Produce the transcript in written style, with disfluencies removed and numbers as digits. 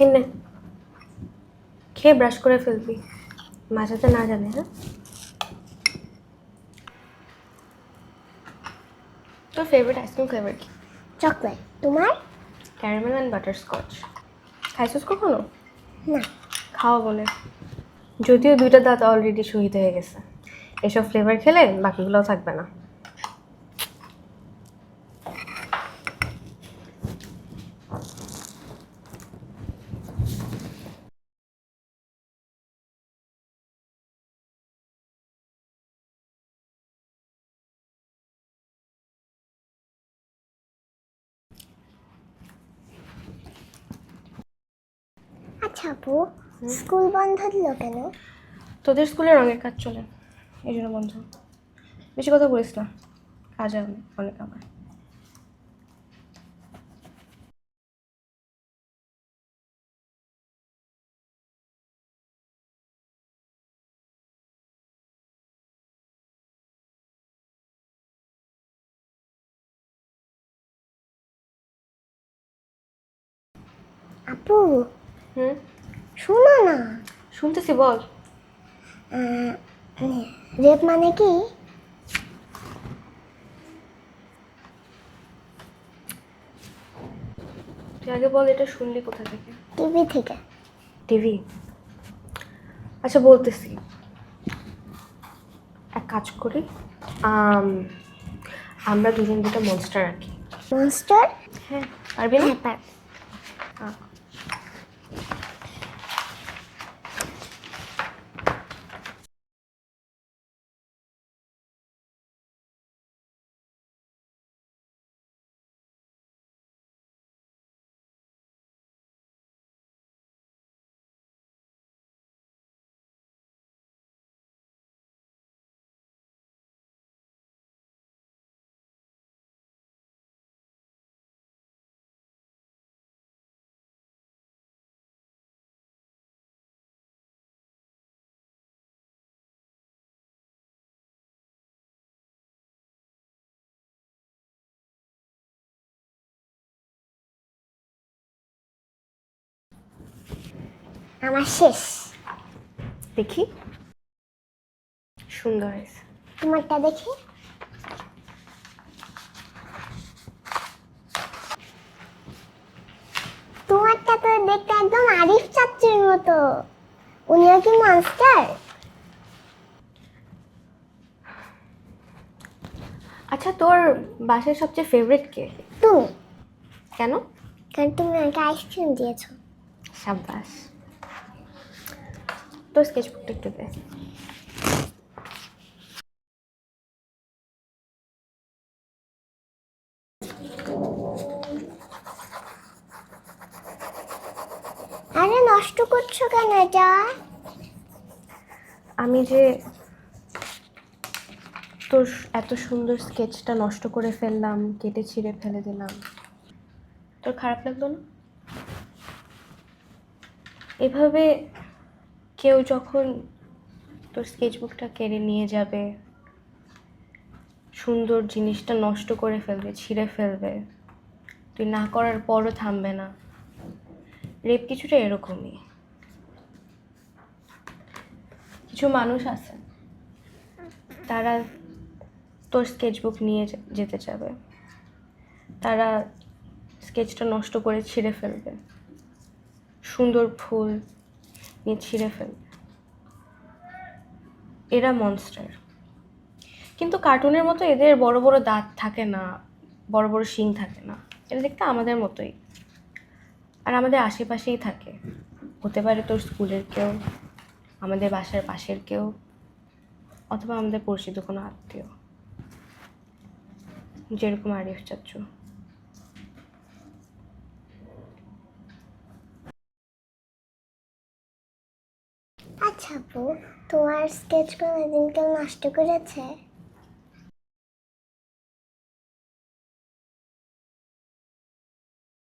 এনে খেয়ে ব্রাশ করে ফেলবি, মা যাতে না জানে। হ্যাঁ, তোর ফেভারিট আইসক্রিম ফ্লেভার কি? চকলেট। তোমার? Caramel and butterscotch. খাইছিস কখনো? না। খাওয়া বলে, যদিও দুইটা দাঁত অলরেডি শহীদ হয়ে গেছে। এসব ফ্লেভার খেলে বাকিগুলোও থাকবে না। আচ্ছা আপু, স্কুল বন্ধ দিল কেন? তোদের স্কুলে রঙের কাজ চলে, এই জন্য বন্ধ। বেশি কথা বলিস না, কাজ অনেক আমার। আপু হুম, শোনো না। শুনতেছি, বল। রেপ মানে কি? তুই আগে বল, এটা শুনলি কোথা থেকে? টিভি থেকে। টিভি? আচ্ছা বলতেছি, এক কাজ করি, আমরা দুজন দুটো মনস্টার রাখি। মনস্টার? হ্যাঁ, পারবি না? হ্যাঁ পার। আমার শেষ। দেখি, সুন্দর হয়েছে। তোমারটা দেখি। তোমারটা তো দেখতে একদম আরিফ চাচ্চুর মতো। উনিও কি মনস্টার? আচ্ছা, তোর বাসায় সবচেয়ে ফেভারিট কে? তুমি। কেন? কারণ তুমি আমাকে আইসক্রিম দিয়েছো। সাব্বাস। তোর স্কেচবুকটা একটু দে। আরে নষ্ট করছো কেন এটা? আমি যে তোর এত সুন্দর স্কেচটা নষ্ট করে ফেললাম, কেটে ছিঁড়ে ফেলে দিলাম, তোর খারাপ লাগলো না? এভাবে কেউ যখন তোর স্কেচবুকটা কেড়ে নিয়ে যাবে, সুন্দর জিনিসটা নষ্ট করে ফেলবে, ছিঁড়ে ফেলবে, তুই না করার পরও থামবে না। রেপ কিছুটা এরকমই। কিছু মানুষ আছে, তারা তোর স্কেচবুক নিয়ে যেতে চাবে, তারা স্কেচটা নষ্ট করে ছিঁড়ে ফেলবে, সুন্দর ফুল নিয়ে ছিঁড়ে ফেলবে। এরা মনস্টার। কিন্তু কার্টুনের মতো এদের বড় বড় দাঁত থাকে না, বড় বড় শিং থাকে না। এরা দেখতে আমাদের মতোই, আর আমাদের আশেপাশেই থাকে। হতে পারে তোর স্কুলের কেউ, আমাদের বাসার পাশের কেউ, অথবা আমাদের পরিচিত কোনো আত্মীয়, যেরকম আরিফ চাচ্চু। আচ্ছা আপু, তোমার স্কেচ কোনোদিন কেউ নষ্ট করেছে?